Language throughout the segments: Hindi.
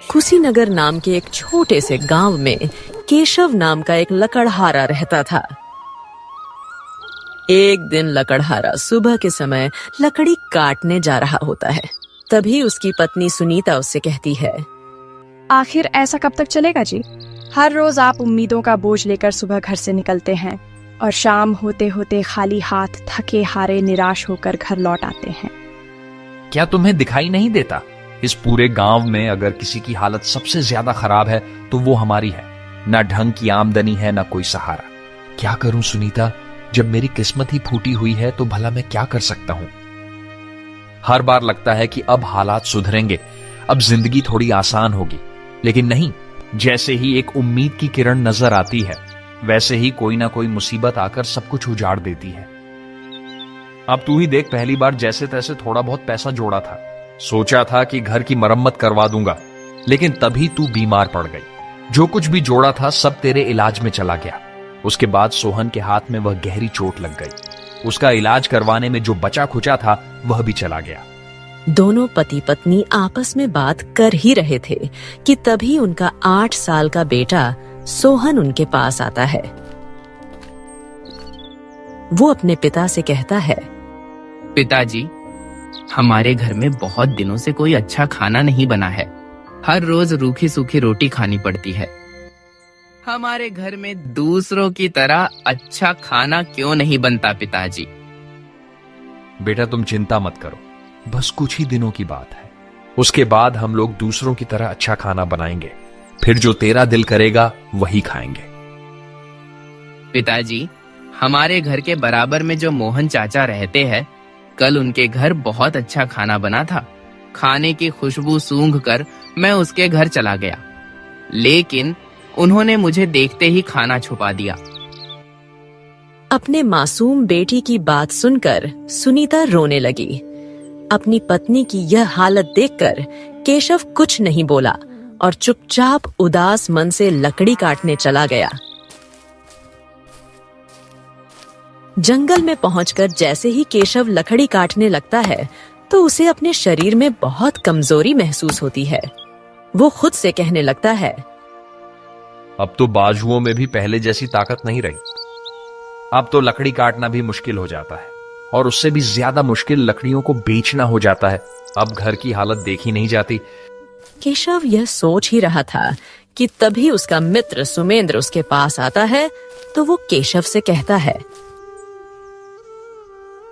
कुशीनगर नाम के एक छोटे से गांव में केशव नाम का एक लकड़हारा रहता था। एक दिन लकड़हारा सुबह के समय लकड़ी काटने जा रहा होता है। तभी उसकी पत्नी सुनीता उससे कहती है, आखिर ऐसा कब तक चलेगा जी? हर रोज आप उम्मीदों का बोझ लेकर सुबह घर से निकलते हैं और शाम होते होते खाली हाथ थके हारे निराश होकर घर लौट आते हैं। क्या तुम्हें दिखाई नहीं देता? इस पूरे गांव में अगर किसी की हालत सबसे ज्यादा खराब है तो वो हमारी है। ना ढंग की आमदनी है, ना कोई सहारा। क्या करूं सुनीता, जब मेरी किस्मत ही फूटी हुई है तो भला मैं क्या कर सकता हूं? हर बार लगता है कि अब हालात सुधरेंगे, अब जिंदगी थोड़ी आसान होगी, लेकिन नहीं। जैसे ही एक उम्मीद की किरण नजर आती है, वैसे ही कोई ना कोई मुसीबत आकर सब कुछ उजाड़ देती है। अब तू ही देख, पहली बार जैसे तैसे थोड़ा बहुत पैसा जोड़ा था, सोचा था कि घर की मरम्मत करवा दूंगा, लेकिन तभी तू बीमार पड़ गई। जो कुछ भी जोड़ा था सब तेरे इलाज में चला गया। उसके बाद सोहन के हाथ में वह गहरी चोट लग गई। उसका इलाज करवाने में जो बचा खुचा था वह भी चला गया। दोनों पति पत्नी आपस में बात कर ही रहे थे कि तभी उनका 8 साल का बेटा सोहन उनके पास आता है। वो अपने पिता से कहता है, पिताजी, हमारे घर में बहुत दिनों से कोई अच्छा खाना नहीं बना है। हर रोज रूखी सूखी रोटी खानी पड़ती है। हमारे घर में दूसरों की तरह अच्छा खाना क्यों नहीं बनता पिताजी? बेटा तुम चिंता मत करो, बस कुछ ही दिनों की बात है। उसके बाद हम लोग दूसरों की तरह अच्छा खाना बनाएंगे। फिर जो तेरा दिल करेगा वही खाएंगे। पिताजी, हमारे घर के बराबर में जो मोहन चाचा रहते हैं, कल उनके घर बहुत अच्छा खाना बना था। खाने की खुशबू सूंघकर मैं उसके घर चला गया, लेकिन उन्होंने मुझे देखते ही खाना छुपा दिया। अपने मासूम बेटी की बात सुनकर सुनीता रोने लगी। अपनी पत्नी की यह हालत देखकर केशव कुछ नहीं बोला और चुपचाप उदास मन से लकड़ी काटने चला गया। जंगल में पहुंचकर जैसे ही केशव लकड़ी काटने लगता है तो उसे अपने शरीर में बहुत कमजोरी महसूस होती है। वो खुद से कहने लगता है, अब तो बाजुओं में भी पहले जैसी ताकत नहीं रही। अब तो लकड़ी काटना भी मुश्किल हो जाता है, और उससे भी ज्यादा मुश्किल लकड़ियों को बेचना हो जाता है। अब घर की हालत देखी नहीं जाती। केशव यह सोच ही रहा था कि तभी उसका मित्र सुमेंद्र उसके पास आता है। तो वो केशव से कहता है,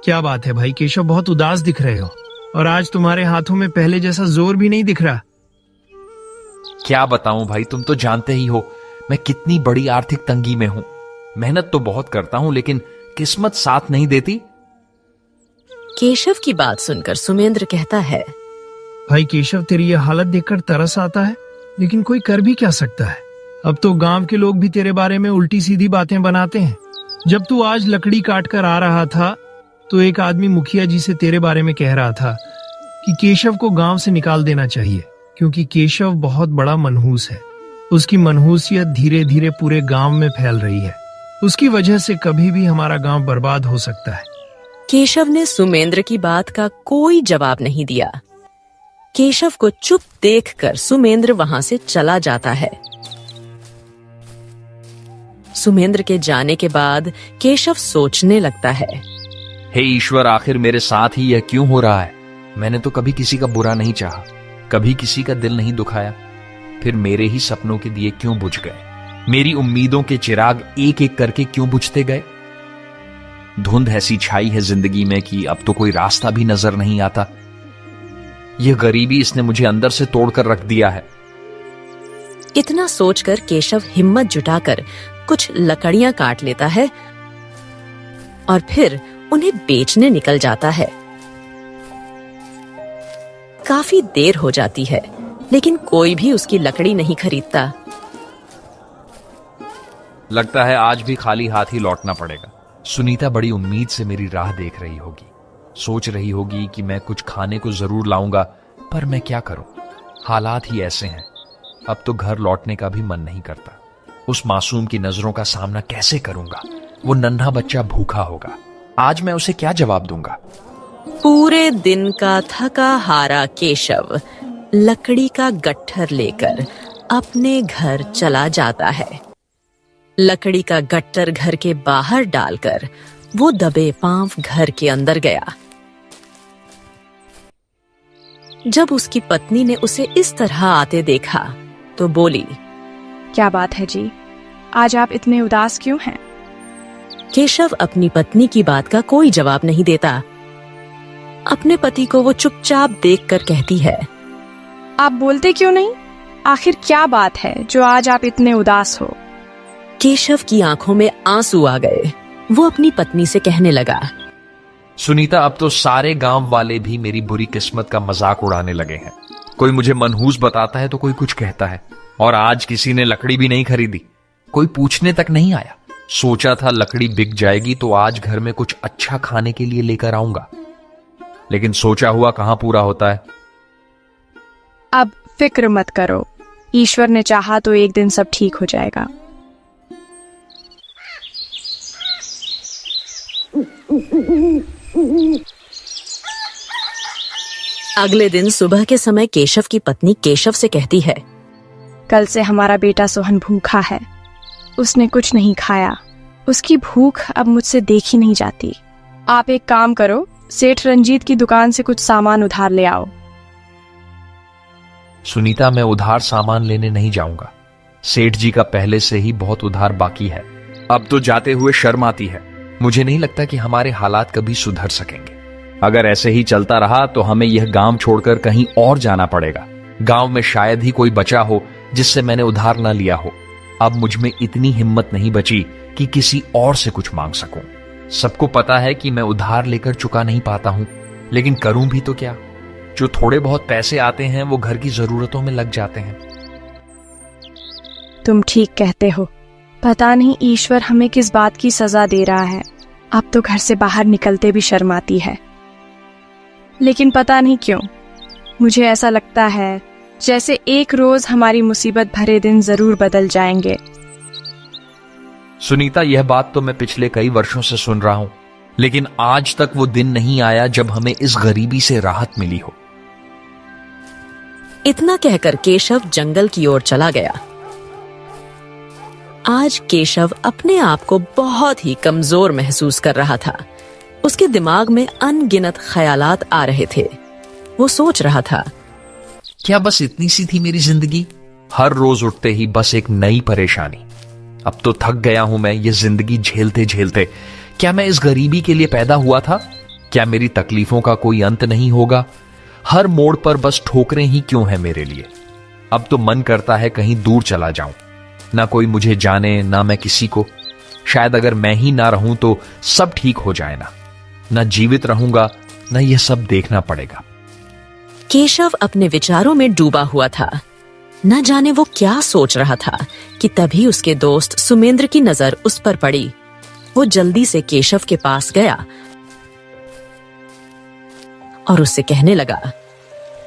क्या बात है भाई केशव, बहुत उदास दिख रहे हो और आज तुम्हारे हाथों में पहले जैसा जोर भी नहीं दिख रहा। क्या बताऊं भाई, तुम तो जानते ही हो मैं कितनी बड़ी आर्थिक तंगी में हूं। मेहनत तो बहुत करता हूं, लेकिन किस्मत साथ नहीं देती। केशव की बात सुनकर सुमेंद्र कहता है, भाई केशव, तेरी यह हालत देखकर तरस आता है, लेकिन कोई कर भी क्या सकता है। अब तो गांव के लोग भी तेरे बारे में उल्टी सीधी बातें बनाते हैं। जब तू आज लकड़ी काट कर आ रहा था तो एक आदमी मुखिया जी से तेरे बारे में कह रहा था कि केशव को गांव से निकाल देना चाहिए, क्योंकि केशव बहुत बड़ा मनहूस है। उसकी मनहूसियत धीरे धीरे पूरे गांव में फैल रही है। उसकी वजह से कभी भी हमारा गांव बर्बाद हो सकता है। केशव ने सुमेंद्र की बात का कोई जवाब नहीं दिया। केशव को चुप देखकर सुमेंद्र वहां से चला जाता है। सुमेंद्र के जाने के बाद केशव सोचने लगता है, हे ईश्वर, आखिर मेरे साथ ही यह क्यों हो रहा है? मैंने तो कभी किसी का बुरा नहीं चाहा, कभी किसी का दिल नहीं दुखाया। फिर मेरे ही सपनों के दिए क्यों बुझ गए? मेरी उम्मीदों के चिराग एक एक करके क्यों बुझते गए? धुंध ऐसी छाई है जिंदगी में कि अब तो कोई रास्ता भी नजर नहीं आता। यह गरीबी, इसने मुझे अंदर से तोड़कर रख दिया है। इतना सोचकर केशव हिम्मत जुटाकर कुछ लकड़ियां काट लेता है और फिर उन्हें बेचने निकल जाता है। काफी देर हो जाती है, लेकिन कोई भी उसकी लकड़ी नहीं खरीदता। लगता है आज भी खाली हाथ ही लौटना पड़ेगा। सुनीता बड़ी उम्मीद से मेरी राह देख रही होगी, सोच रही होगी कि मैं कुछ खाने को जरूर लाऊंगा, पर मैं क्या करूं? हालात ही ऐसे हैं। अब तो घर लौटने का भी मन नहीं करता। उस मासूम की नजरों का सामना कैसे करूंगा? वो नन्हा बच्चा भूखा होगा, आज मैं उसे क्या जवाब दूंगा? पूरे दिन का थका हारा केशव लकड़ी का गट्ठर लेकर अपने घर चला जाता है। लकड़ी का गट्ठर घर के बाहर डालकर वो दबे पांव घर के अंदर गया। जब उसकी पत्नी ने उसे इस तरह आते देखा तो बोली, क्या बात है जी, आज आप इतने उदास क्यों हैं? केशव अपनी पत्नी की बात का कोई जवाब नहीं देता। अपने पति को वो चुपचाप देखकर कहती है, आप बोलते क्यों नहीं? आखिर क्या बात है जो आज आप इतने उदास हो? केशव की आंखों में आंसू आ गए। वो अपनी पत्नी से कहने लगा, सुनीता, अब तो सारे गांव वाले भी मेरी बुरी किस्मत का मजाक उड़ाने लगे हैं। कोई मुझे मनहूस बताता है तो कोई कुछ कहता है, और आज किसी ने लकड़ी भी नहीं खरीदी। कोई पूछने तक नहीं आया। सोचा था लकड़ी बिक जाएगी तो आज घर में कुछ अच्छा खाने के लिए लेकर आऊंगा, लेकिन सोचा हुआ कहां पूरा होता है। अब फिक्र मत करो, ईश्वर ने चाहा तो एक दिन सब ठीक हो जाएगा। अगले दिन सुबह के समय केशव की पत्नी केशव से कहती है, कल से हमारा बेटा सोहन भूखा है। उसने कुछ नहीं खाया। उसकी भूख अब मुझसे देखी नहीं जाती। आप एक काम करो, सेठ रंजीत की दुकान से कुछ सामान उधार ले आओ। सुनीता, मैं उधार सामान लेने नहीं जाऊंगा। सेठ जी का पहले से ही बहुत उधार बाकी है। अब तो जाते हुए शर्म आती है। मुझे नहीं लगता कि हमारे हालात कभी सुधर सकेंगे। अगर ऐसे ही चलता रहा तो हमें यह गांव छोड़कर कहीं और जाना पड़ेगा। गांव में शायद ही कोई बचा हो जिससे मैंने उधार ना लिया हो। अब मुझ में इतनी हिम्मत नहीं बची कि किसी और से कुछ मांग सकूं। सबको पता है कि मैं उधार लेकर चुका नहीं पाता हूं, लेकिन करूं भी तो क्या? जो थोड़े बहुत पैसे आते हैं वो घर की जरूरतों में लग जाते हैं। तुम ठीक कहते हो। पता नहीं ईश्वर हमें किस बात की सजा दे रहा है। अब तो घर से बाहर निकलते भी शर्म आती है। लेकिन पता नहीं क्यों मुझे ऐसा लगता है जैसे एक रोज हमारी मुसीबत भरे दिन जरूर बदल जाएंगे। सुनीता, यह बात तो मैं पिछले कई वर्षों से सुन रहा हूं, लेकिन आज तक वो दिन नहीं आया जब हमें इस गरीबी से राहत मिली हो। इतना कहकर केशव जंगल की ओर चला गया। आज केशव अपने आप को बहुत ही कमजोर महसूस कर रहा था। उसके दिमाग में अनगिनत ख्यालात आ रहे थे। वो सोच रहा था, क्या बस इतनी सी थी मेरी जिंदगी? हर रोज उठते ही बस एक नई परेशानी। अब तो थक गया हूं मैं ये जिंदगी झेलते झेलते। क्या मैं इस गरीबी के लिए पैदा हुआ था? क्या मेरी तकलीफों का कोई अंत नहीं होगा? हर मोड़ पर बस ठोकरें ही क्यों हैं मेरे लिए? अब तो मन करता है कहीं दूर चला जाऊं। ना कोई मुझे जाने, ना मैं किसी को। शायद अगर मैं ही ना रहूं तो सब ठीक हो जाए ना जीवित रहूंगा, ना यह सब देखना पड़ेगा। केशव अपने विचारों में डूबा हुआ था। न जाने वो क्या सोच रहा था कि तभी उसके दोस्त सुमेंद्र की नजर उस पर पड़ी। वो जल्दी से केशव के पास गया और उससे कहने लगा,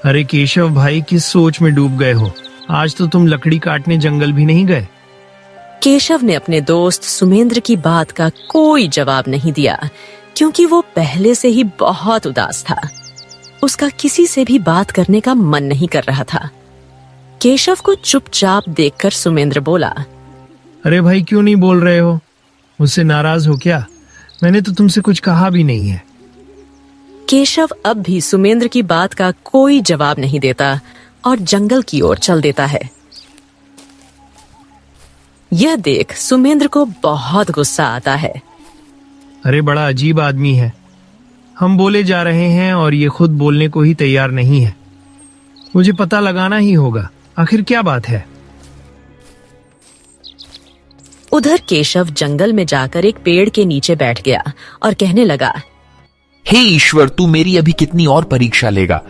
अरे केशव भाई, किस सोच में डूब गए हो? आज तो तुम लकड़ी काटने जंगल भी नहीं गए। केशव ने अपने दोस्त सुमेंद्र की बात का कोई जवाब नहीं दिया, क्योंकि वो पहले से ही बहुत उदास था। उसका किसी से भी बात करने का मन नहीं कर रहा था। केशव को चुपचाप देखकर सुमेंद्र बोला, अरे भाई, क्यों नहीं बोल रहे हो? मुझसे नाराज हो क्या? मैंने तो तुमसे कुछ कहा भी नहीं है। केशव अब भी सुमेंद्र की बात का कोई जवाब नहीं देता और जंगल की ओर चल देता है। यह देख सुमेंद्र को बहुत गुस्सा आता है। अरे बड़ा अजीब आदमी है। हम बोले जा रहे हैं और ये खुद बोलने को ही तैयार नहीं है। मुझे पता लगाना ही होगा, आखिर क्या बात है। उधर केशव जंगल में जाकर एक पेड़ के नीचे बैठ गया और कहने लगा, हे ईश्वर, तू मेरी अभी कितनी और परीक्षा लेगा?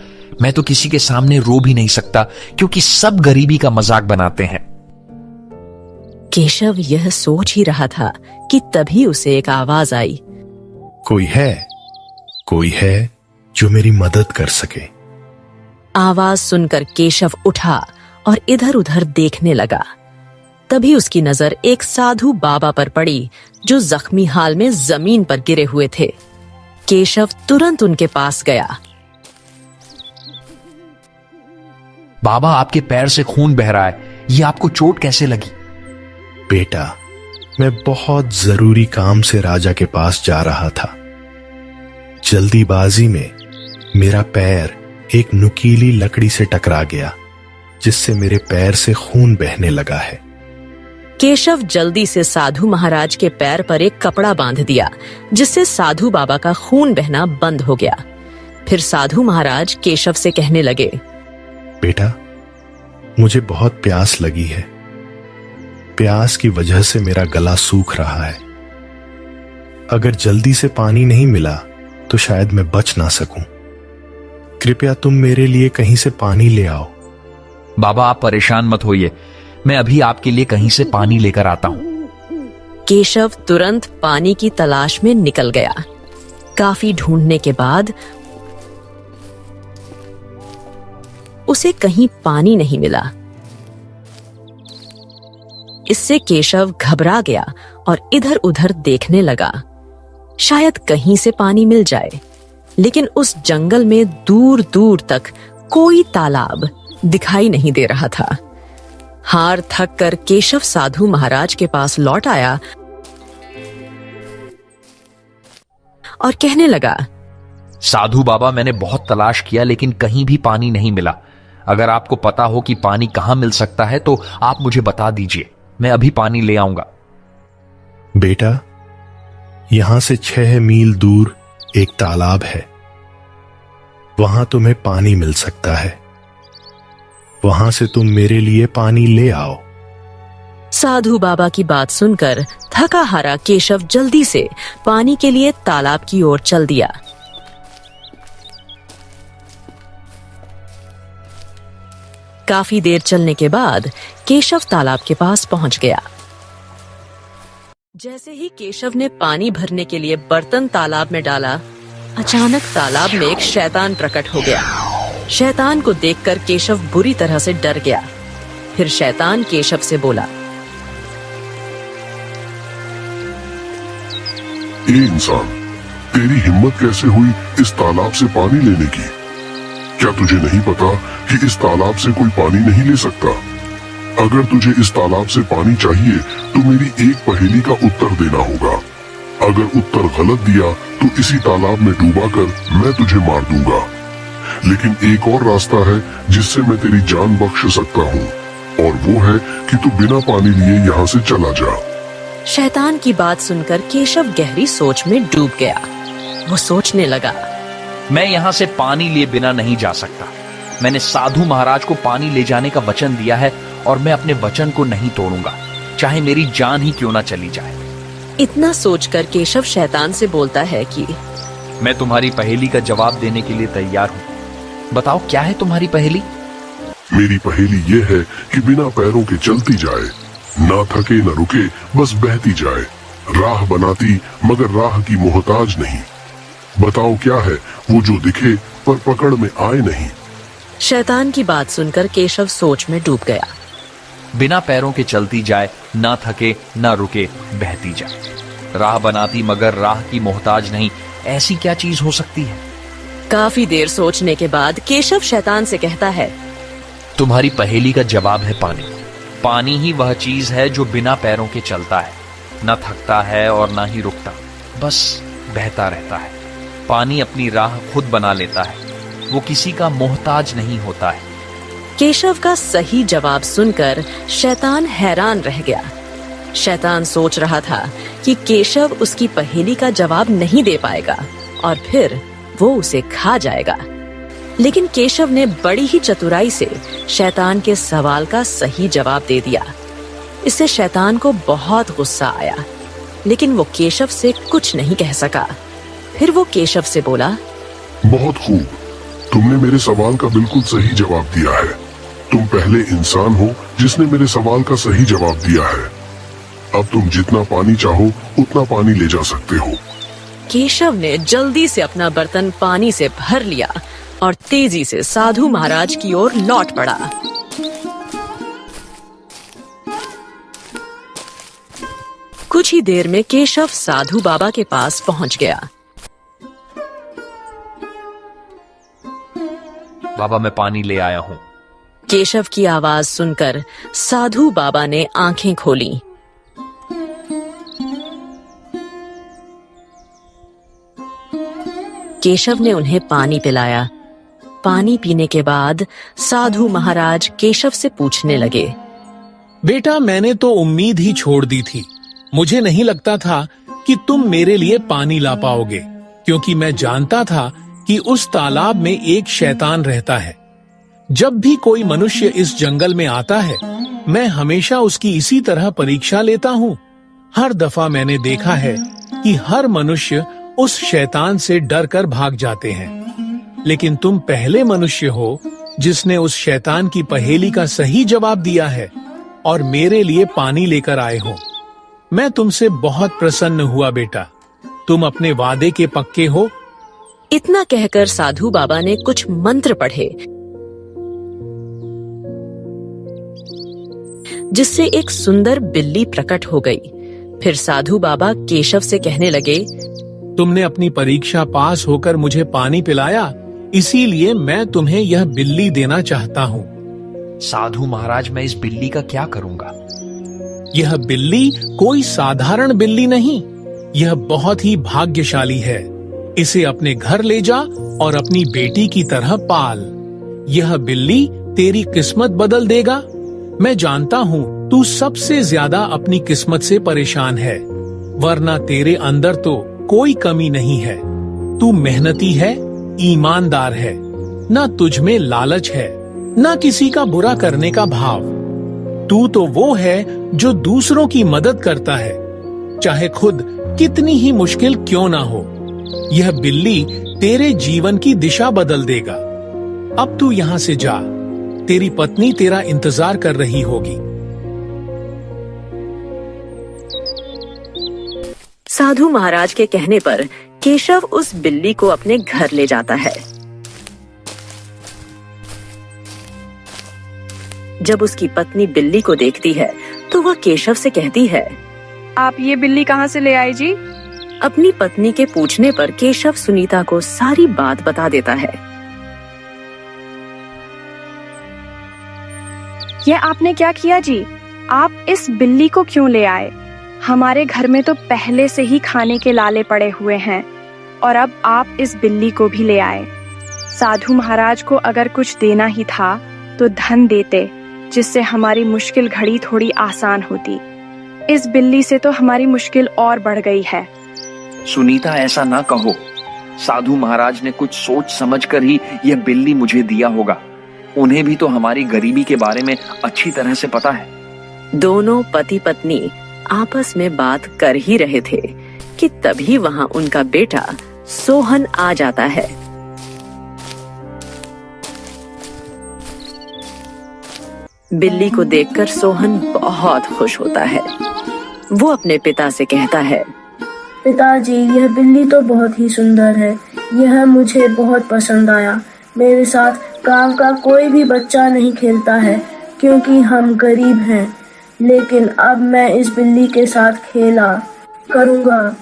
मैं तो किसी के सामने रो भी नहीं सकता, क्योंकि सब गरीबी का मजाक बनाते हैं। केशव यह सोच ही रहा था कि तभी उसे एक आवाज आई, कोई है जो मेरी मदद कर सके। आवाज सुनकर केशव उठा और इधर उधर देखने लगा। तभी उसकी नजर एक साधु बाबा पर पड़ी जो जख्मी हाल में जमीन पर गिरे हुए थे। केशव तुरंत उनके पास गया। बाबा, आपके पैर से खून बह रहा है, ये आपको चोट कैसे लगी? बेटा, मैं बहुत जरूरी काम से राजा के पास जा रहा था। जल्दीबाजी में मेरा पैर एक नुकीली लकड़ी से टकरा गया, जिससे मेरे पैर से खून बहने लगा है। केशव जल्दी से साधु महाराज के पैर पर एक कपड़ा बांध दिया, जिससे साधु बाबा का खून बहना बंद हो गया। फिर साधु महाराज केशव से कहने लगे, बेटा, मुझे बहुत प्यास लगी है। प्यास की वजह से मेरा गला सूख रहा है। अगर जल्दी से पानी नहीं मिला तो शायद मैं बच ना सकूं। कृपया तुम मेरे लिए कहीं से पानी ले आओ। बाबा, आप परेशान मत होइए, मैं अभी आपके लिए कहीं से पानी लेकर आता हूं। केशव तुरंत पानी की तलाश में निकल गया। काफी ढूंढने के बाद उसे कहीं पानी नहीं मिला। इससे केशव घबरा गया और इधर उधर देखने लगा, शायद कहीं से पानी मिल जाए। लेकिन उस जंगल में दूर दूर तक कोई तालाब दिखाई नहीं दे रहा था। हार थक कर केशव साधु महाराज के पास लौट आया और कहने लगा, साधु बाबा, मैंने बहुत तलाश किया लेकिन कहीं भी पानी नहीं मिला। अगर आपको पता हो कि पानी कहां मिल सकता है तो आप मुझे बता दीजिए, मैं अभी पानी ले आऊंगा। बेटा, यहां से 6 मील दूर एक तालाब है। वहां तुम्हें पानी मिल सकता है। वहां से तुम मेरे लिए पानी ले आओ। साधु बाबा की बात सुनकर थका हारा केशव जल्दी से पानी के लिए तालाब की ओर चल दिया। काफी देर चलने के बाद केशव तालाब के पास पहुंच गया। जैसे ही केशव ने पानी भरने के लिए बर्तन तालाब में डाला, अचानक तालाब में एक शैतान प्रकट हो गया। शैतान को देखकर केशव बुरी तरह से डर गया। फिर शैतान केशव से बोला, ए इंसान, तेरी हिम्मत कैसे हुई इस तालाब से पानी लेने की? क्या तुझे नहीं पता कि इस तालाब से कोई पानी नहीं ले सकता? अगर तुझे इस तालाब से पानी चाहिए तो मेरी एक पहेली का उत्तर देना होगा। अगर उत्तर गलत दिया तो इसी तालाब में डूबा कर मैं तुझे मार दूंगा। लेकिन एक और रास्ता है जिससे मैं तेरी जान बख्श सकता हूँ, और वो है कि तू बिना पानी लिए यहाँ से चला जा। शैतान की बात सुनकर केशव गहरी सोच में डूब गया। वो सोचने लगा, मैं यहां से पानी लिए बिना नहीं जा सकता। मैंने साधु महाराज को पानी ले जाने का वचन दिया है और मैं अपने वचन को नहीं तोड़ूंगा, चाहे मेरी जान ही क्यों ना चली जाए। इतना सोचकर केशव शैतान से बोलता है कि मैं तुम्हारी पहेली का जवाब देने के लिए तैयार हूँ। बताओ, क्या है तुम्हारी पहेली? मेरी पहेली ये है कि बिना पैरों के चलती जाए, ना थके न रुके, बस बहती जाए, राह बनाती मगर राह की मोहताज नहीं। बताओ क्या है वो जो दिखे पर पकड़ में आए नहीं। शैतान की बात सुनकर केशव सोच में डूब गया। बिना पैरों के चलती जाए, ना थके ना रुके, बहती जाए, राह बनाती मगर राह की मोहताज नहीं, ऐसी क्या चीज हो सकती है? काफी देर सोचने के बाद केशव शैतान से कहता है, तुम्हारी पहेली का जवाब है पानी। पानी ही वह चीज है जो बिना पैरों के चलता है, न थकता है और ना ही रुकता, बस बहता रहता है। पानी अपनी राह खुद बना लेता है, वो किसी का मोहताज नहीं होता है। केशव का सही जवाब सुनकर शैतान हैरान रह गया। शैतान सोच रहा था कि केशव उसकी पहेली का जवाब नहीं दे पाएगा और फिर वो उसे खा जाएगा। लेकिन केशव ने बड़ी ही चतुराई से शैतान के सवाल का सही जवाब दे दिया। इससे शैतान को बहुत गुस्सा आया, लेकिन वो केशव से कुछ नहीं कह सका। फिर वो केशव से बोला, बहुत खूब, तुमने मेरे सवाल का बिल्कुल सही जवाब दिया है। तुम पहले इंसान हो जिसने मेरे सवाल का सही जवाब दिया है। अब तुम जितना पानी चाहो उतना पानी ले जा सकते हो। केशव ने जल्दी से अपना बर्तन पानी से भर लिया और तेजी से साधु महाराज की ओर लौट पड़ा। कुछ ही देर में केशव साधु बाबा के पास पहुंच गया। बाबा, मैं पानी ले आया हूं। केशव की आवाज सुनकर साधु बाबा ने आंखें खोली। केशव ने उन्हें पानी पिलाया। पानी पीने के बाद साधु महाराज केशव से पूछने लगे, बेटा, मैंने तो उम्मीद ही छोड़ दी थी। मुझे नहीं लगता था कि तुम मेरे लिए पानी ला पाओगे, क्योंकि मैं जानता था कि उस तालाब में एक शैतान रहता है। जब भी कोई मनुष्य इस जंगल में आता है, मैं हमेशा उसकी इसी तरह परीक्षा लेता हूँ। हर दफा मैंने देखा है कि हर मनुष्य उस शैतान से डर कर भाग जाते हैं, लेकिन तुम पहले मनुष्य हो जिसने उस शैतान की पहेली का सही जवाब दिया है और मेरे लिए पानी लेकर आए हो। मैं तुमसे बहुत प्रसन्न हुआ बेटा। तुम अपने वादे के पक्के हो? इतना कहकर साधु बाबा ने कुछ मंत्र पढ़े, जिससे एक सुंदर बिल्ली प्रकट हो गई। फिर साधु बाबा केशव से कहने लगे, तुमने अपनी परीक्षा पास होकर मुझे पानी पिलाया, इसीलिए मैं तुम्हें यह बिल्ली देना चाहता हूँ। साधु महाराज, मैं इस बिल्ली का क्या करूंगा? यह बिल्ली कोई साधारण बिल्ली नहीं, यह बहुत ही भाग्यशाली है। इसे अपने घर ले जा और अपनी बेटी की तरह पाल। यह बिल्ली तेरी किस्मत बदल देगा। मैं जानता हूँ तू सबसे ज्यादा अपनी किस्मत से परेशान है, वरना तेरे अंदर तो कोई कमी नहीं है। तू मेहनती है, ईमानदार है, ना तुझ में लालच है, ना किसी का बुरा करने का भाव। तू तो वो है जो दूसरों की मदद करता है, चाहे खुद कितनी ही मुश्किल क्यों ना हो। यह बिल्ली तेरे जीवन की दिशा बदल देगा। अब तू यहाँ से जा, तेरी पत्नी तेरा इंतजार कर रही होगी। साधु महाराज के कहने पर केशव उस बिल्ली को अपने घर ले जाता है। जब उसकी पत्नी बिल्ली को देखती है तो वह केशव से कहती है, आप ये बिल्ली कहाँ से ले आए जी? अपनी पत्नी के पूछने पर केशव सुनीता को सारी बात बता देता है। यह आपने क्या किया जी? आप इस बिल्ली को क्यों ले आए? हमारे घर में तो पहले से ही खाने के लाले पड़े हुए हैं और अब आप इस बिल्ली को भी ले आए। साधु महाराज को अगर कुछ देना ही था तो धन देते, जिससे हमारी मुश्किल घड़ी थोड़ी आसान होती। इस बिल्ली से तो हमारी मुश्किल और बढ़ गई है। सुनीता, ऐसा ना कहो। साधु महाराज ने कुछ सोच समझ कर ही यह बिल्ली मुझे दिया होगा। उन्हें भी तो हमारी गरीबी के बारे में अच्छी तरह से पता है। दोनों पति पत्नी आपस में बात कर ही रहे थे कि तभी वहां उनका बेटा सोहन आ जाता है। बिल्ली को देखकर सोहन बहुत खुश होता है। वो अपने पिता से कहता है, पिताजी, यह बिल्ली तो बहुत ही सुंदर है। यह मुझे बहुत पसंद आया। मेरे साथ गांव का कोई भी बच्चा नहीं खेलता है क्योंकि हम गरीब हैं, लेकिन अब मैं इस बिल्ली के साथ खेला करूंगा।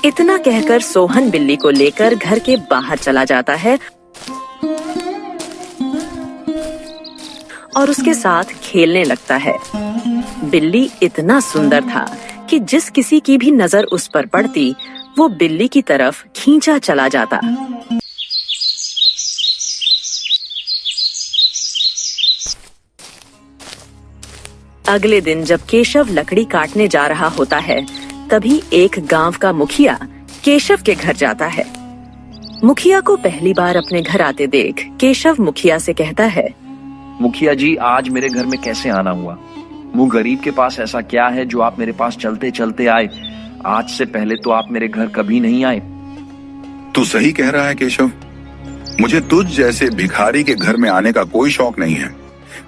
इतना कहकर सोहन बिल्ली को लेकर घर के बाहर चला जाता है और उसके साथ खेलने लगता है। बिल्ली इतना सुंदर था कि जिस किसी की भी नजर उस पर पड़ती, वो बिल्ली की तरफ खींचा चला जाता। अगले दिन जब केशव लकड़ी काटने जा रहा होता है, तभी एक गांव का मुखिया केशव के घर जाता है। मुखिया को पहली बार अपने घर आते देख केशव मुखिया से कहता है, मुखिया जी, आज मेरे घर में कैसे आना हुआ? वो गरीब के पास ऐसा क्या है जो आप मेरे पास चलते चलते आए? आज से पहले तो आप मेरे घर कभी नहीं आए। तू सही कह रहा है केशव, मुझे तुझ जैसे भिखारी के घर में आने का कोई शौक नहीं है।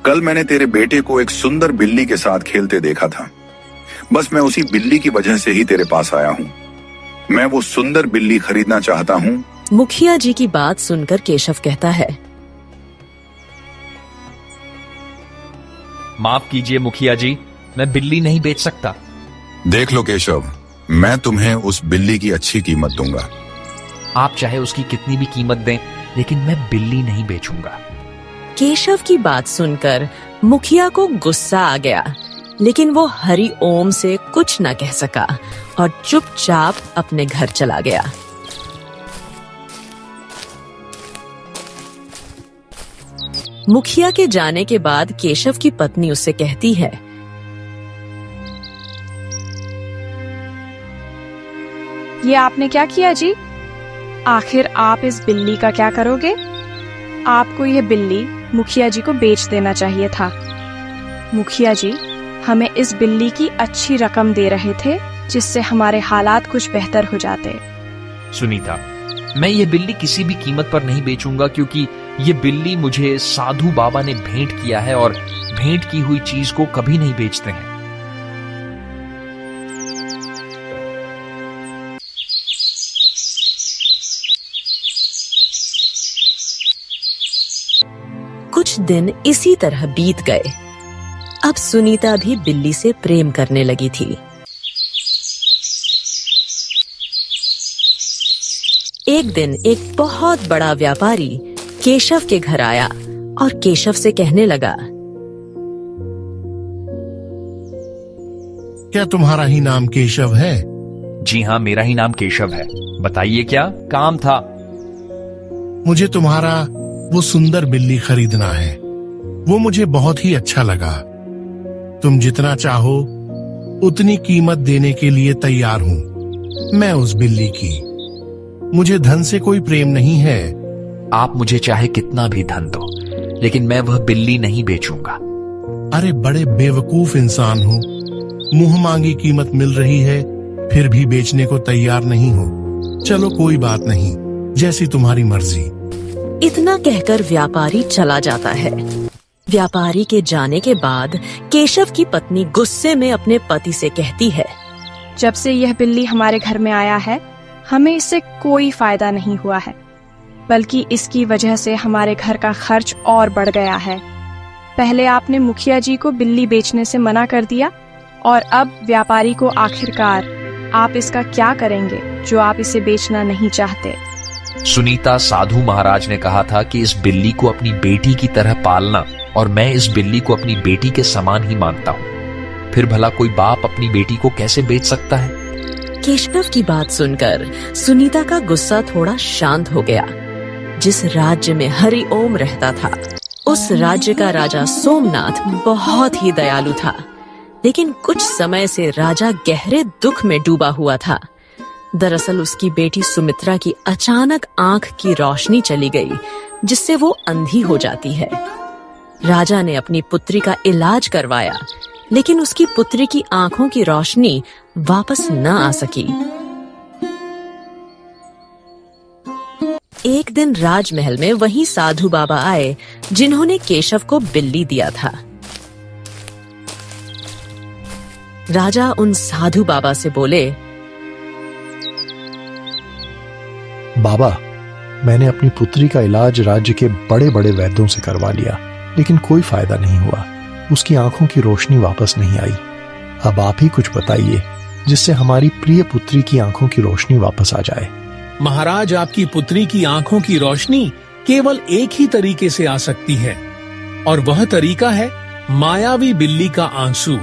कल मैंने तेरे बेटे को एक सुंदर बिल्ली के साथ खेलते देखा था। बस मैं उसी बिल्ली की वजह से ही तेरे पास आया हूँ। मैं वो सुंदर बिल्ली खरीदना चाहता हूँ। मुखिया जी की बात सुनकर केशव कहता है, माफ कीजिए मुखिया जी, मैं बिल्ली नहीं बेच सकता। देख लो केशव, मैं तुम्हें उस बिल्ली की अच्छी कीमत दूंगा। आप चाहे उसकी कितनी भी कीमत दें, लेकिन मैं बिल्ली नहीं बेचूंगा। केशव की बात सुनकर मुखिया को गुस्सा आ गया, लेकिन वो हरि ओम से कुछ न कह सका और चुपचाप अपने घर चला गया। मुखिया के जाने के बाद केशव की पत्नी उससे कहती है, ये आपने क्या किया जी? आखिर आप इस बिल्ली का क्या करोगे? आपको ये बिल्ली मुखिया जी को बेच देना चाहिए था। मुखिया जी हमें इस बिल्ली की अच्छी रकम दे रहे थे, जिससे हमारे हालात कुछ बेहतर हो जाते। सुनीता, मैं ये बिल्ली किसी भी कीमत पर नहीं बेचूंगा, क्योंकि ये बिल्ली मुझे साधु बाबा ने भेंट किया है और भेंट की हुई चीज को कभी नहीं बेचते हैं। कुछ दिन इसी तरह बीत गए। अब सुनीता भी बिल्ली से प्रेम करने लगी थी। एक दिन एक बहुत बड़ा व्यापारी केशव के घर आया और केशव से कहने लगा, क्या तुम्हारा ही नाम केशव है? जी हाँ, मेरा ही नाम केशव है। बताइए क्या काम था? मुझे तुम्हारा वो सुंदर बिल्ली खरीदना है। वो मुझे बहुत ही अच्छा लगा। तुम जितना चाहो उतनी कीमत देने के लिए तैयार हूँ मैं उस बिल्ली की। मुझे धन से कोई प्रेम नहीं है। आप मुझे चाहे कितना भी धन दो, लेकिन मैं वह बिल्ली नहीं बेचूंगा। अरे बड़े बेवकूफ इंसान हो। मुंह मांगी कीमत मिल रही है, फिर भी बेचने को तैयार नहीं हो। चलो कोई बात नहीं, जैसी तुम्हारी मर्जी। इतना कहकर व्यापारी चला जाता है। व्यापारी के जाने के बाद केशव की पत्नी गुस्से में अपने पति से कहती है, जब से यह बिल्ली हमारे घर में आया है, हमें इससे कोई फायदा नहीं हुआ है, बल्कि इसकी वजह से हमारे घर का खर्च और बढ़ गया है। पहले आपने मुखिया जी को बिल्ली बेचने से मना कर दिया, और अब व्यापारी को आखिरकार आप इसका क्या करेंगे जो आप इसे बेचना नहीं चाहते? सुनीता, साधु महाराज ने कहा था कि इस बिल्ली को अपनी बेटी की तरह पालना, और मैं इस बिल्ली को अपनी बेटी के समान ही मानता हूँ। फिर भला कोई बाप अपनी बेटी को कैसे बेच सकता है? केशव की बात सुनकर सुनीता का गुस्सा थोड़ा शांत हो गया। जिस राज्य में हरि ओम रहता था, उस राज्य का राजा सोमनाथ बहुत ही दयालु था, लेकिन कुछ समय से राजा गहरे दुख में डूबा हुआ था। दरअसल उसकी बेटी सुमित्रा की अचानक आंख की रोशनी चली गई, जिससे वो अंधी हो जाती है। राजा ने अपनी पुत्री का इलाज करवाया, लेकिन उसकी पुत्री की आंखों की रोशनी वापस न आ सकी। एक दिन राजमहल में वही साधु बाबा आए, जिन्होंने केशव को बिल्ली दिया था। राजा उन साधु बाबा से बोले, बाबा, मैंने अपनी पुत्री का इलाज राज्य के बड़े बड़े वैद्यों से करवा लिया, लेकिन कोई फायदा नहीं हुआ। उसकी आंखों की रोशनी वापस नहीं आई। अब आप ही कुछ बताइए, जिससे हमारी प्रिय पुत्री की आंखों की रोशनी वापस आ जाए। महाराज, आपकी पुत्री की आंखों की रोशनी केवल एक ही तरीके से आ सकती है, और वह तरीका है मायावी बिल्ली का आंसू।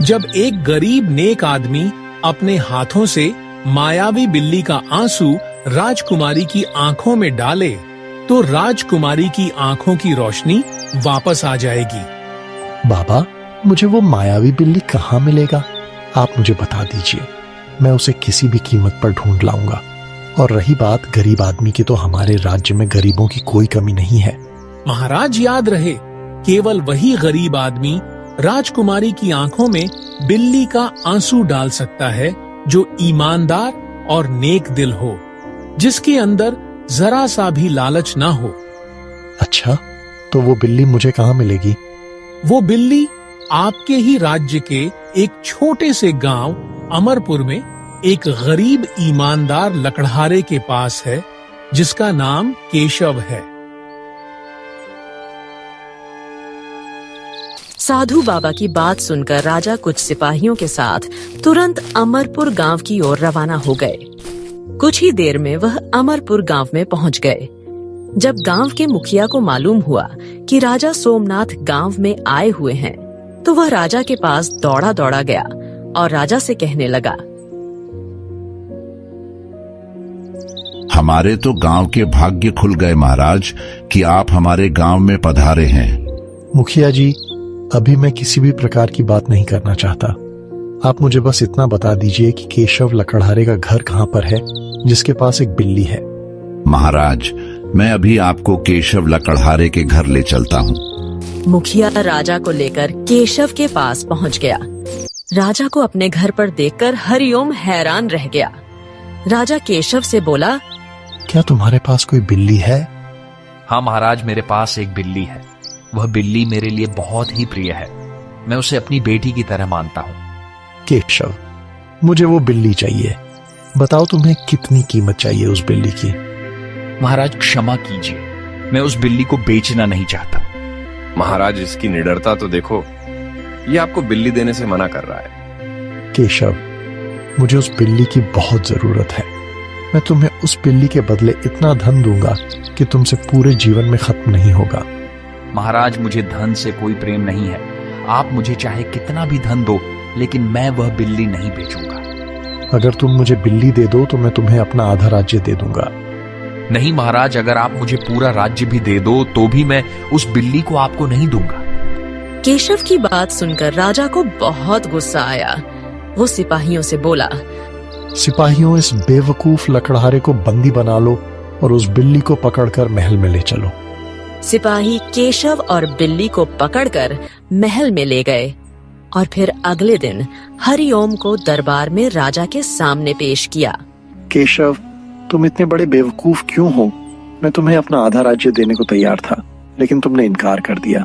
जब एक गरीब नेक आदमी अपने हाथों से मायावी बिल्ली का आंसू राजकुमारी की आंखों में डाले, तो राजकुमारी की आंखों की रोशनी वापस आ जाएगी। बाबा, मुझे वो मायावी बिल्ली कहाँ मिलेगा? आप मुझे बता दीजिए, मैं उसे किसी भी कीमत पर ढूंढ लाऊंगा। और रही बात गरीब आदमी की, तो हमारे राज्य में गरीबों की कोई कमी नहीं है। महाराज, याद रहे, केवल वही गरीब आदमी राजकुमारी की आंखों में बिल्ली का आंसू डाल सकता है जो ईमानदार और नेक दिल हो, जिसके अंदर जरा सा भी लालच ना हो। अच्छा, तो वो बिल्ली मुझे कहाँ मिलेगी? वो बिल्ली आपके ही राज्य के एक छोटे से गांव अमरपुर में एक गरीब ईमानदार लकड़हारे के पास है, जिसका नाम केशव है। साधु बाबा की बात सुनकर राजा कुछ सिपाहियों के साथ तुरंत अमरपुर गांव की ओर रवाना हो गए। कुछ ही देर में वह अमरपुर गांव में पहुंच गए। जब गांव के मुखिया को मालूम हुआ कि राजा सोमनाथ गांव में आए हुए हैं, तो वह राजा के पास दौड़ा दौड़ा गया और राजा से कहने लगा, हमारे तो गांव के भाग्य खुल गए महाराज कि आप हमारे गांव में पधारे हैं। मुखिया जी, अभी मैं किसी भी प्रकार की बात नहीं करना चाहता। आप मुझे बस इतना बता दीजिए कि केशव लकड़हारे का घर कहाँ पर है जिसके पास एक बिल्ली है। महाराज, मैं अभी आपको केशव लकड़हारे के घर ले चलता हूँ। मुखिया राजा को लेकर केशव के पास पहुंच गया। राजा को अपने घर पर देखकर हरिओम हैरान रह गया। राजा केशव से बोला, क्या तुम्हारे पास कोई बिल्ली है? हाँ महाराज, मेरे पास एक बिल्ली है। वह बिल्ली मेरे लिए बहुत ही प्रिय है। मैं उसे अपनी बेटी की तरह मानता हूँ। केशव, मुझे वो बिल्ली चाहिए। बताओ तुम्हें कितनी कीमत चाहिए उस बिल्ली की? महाराज क्षमा कीजिए, मैं उस बिल्ली को बेचना नहीं चाहता। महाराज, इसकी निडरता तो देखो, ये आपको बिल्ली देने से मना कर रहा है। केशव, मुझे उस बिल्ली की बहुत जरूरत है। मैं तुम्हें उस बिल्ली के बदले इतना धन दूंगा कि तुमसे पूरे जीवन में खत्म नहीं होगा। महाराज, मुझे धन से कोई प्रेम नहीं है। आप मुझे चाहे कितना भी धन दो, लेकिन मैं वह बिल्ली नहीं बेचूंगा। अगर तुम मुझे बिल्ली दे दो तो मैं तुम्हें अपना आधा राज्य दे दूंगा। नहीं महाराज, अगर आप मुझे पूरा राज्य भी दे दो तो भी मैं उस बिल्ली को आपको नहीं दूंगा। केशव की बात सुनकर राजा को बहुत गुस्सा आया। वो सिपाहियों से बोला, सिपाहियों, इस बेवकूफ लकड़हारे को बंदी बना लो और उस बिल्ली को पकड़कर महल में ले चलो। सिपाही केशव और बिल्ली को पकड़कर महल में ले गए और फिर अगले दिन हरिओम को दरबार में राजा के सामने पेश किया। केशव, तुम इतने बड़े बेवकूफ क्यों हो? मैं तुम्हें अपना आधा राज्य देने को तैयार था, लेकिन तुमने इनकार कर दिया।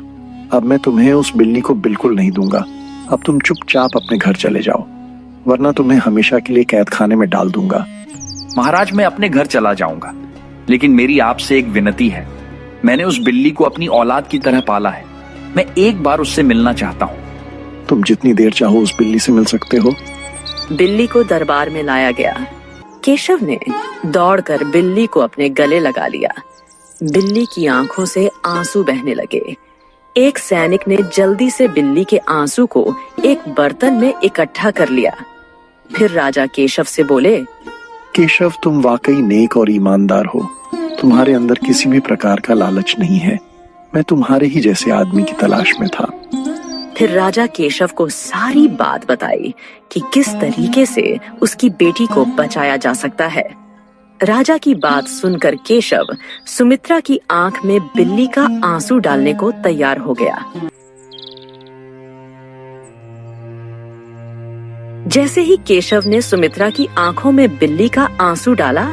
अब मैं तुम्हें उस बिल्ली को बिल्कुल नहीं दूंगा। अब तुम चुपचाप अपने घर चले जाओ, वरना तुम्हें हमेशा के लिए कैद खाने में डाल दूंगा। महाराज, मैं अपने घर चला जाऊंगा, लेकिन मेरी आपसे एक विनती है। मैंने उस बिल्ली को अपनी औलाद की तरह पाला है। मैं एक बार उससे मिलना चाहता हूँ। तुम जितनी देर चाहो उस बिल्ली से मिल सकते हो। बिल्ली को दरबार में लाया गया। केशव ने दौड़कर बिल्ली को अपने गले लगा लिया। बिल्ली की आंखों से आंसू बहने लगे। एक सैनिक ने जल्दी से बिल्ली के आंसू को एक बर्तन में इकट्ठा कर लिया। फिर राजा केशव से बोले, केशव, तुम वाकई नेक और ईमानदार हो। तुम्हारे अंदर किसी भी प्रकार का लालच नहीं है। मैं तुम्हारे ही जैसे आदमी की तलाश में था। फिर राजा केशव को सारी बात बताई कि किस तरीके से उसकी बेटी को बचाया जा सकता है। राजा की बात सुनकर केशव सुमित्रा की आंख में बिल्ली का आंसू डालने को तैयार हो गया। जैसे ही केशव ने सुमित्रा की आंखों में बिल्ली का आंसू डाला,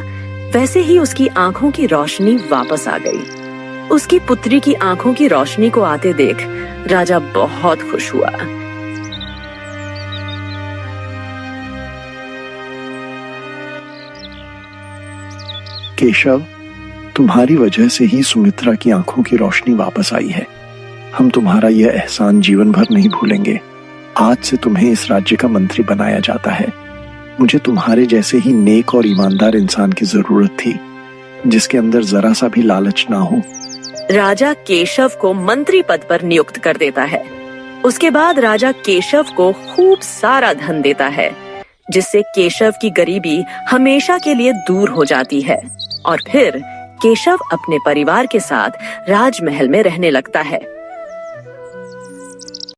वैसे ही उसकी आंखों की रोशनी वापस आ गई। उसकी पुत्री की आंखों की रोशनी को आते देख राजा बहुत खुश हुआ। केशव, तुम्हारी वजह से ही सुमित्रा की आंखों की रोशनी वापस आई है। हम तुम्हारा यह एहसान जीवन भर नहीं भूलेंगे। आज से तुम्हें इस राज्य का मंत्री बनाया जाता है। मुझे तुम्हारे जैसे ही नेक और ईमानदार इंसान की जरूरत थी, जिसके अंदर जरा सा भी लालच ना हो। राजा केशव को मंत्री पद पर नियुक्त कर देता है। उसके बाद राजा केशव को खूब सारा धन देता है, जिससे केशव की गरीबी हमेशा के लिए दूर हो जाती है और फिर केशव अपने परिवार के साथ राजमहल में रहने लगता है।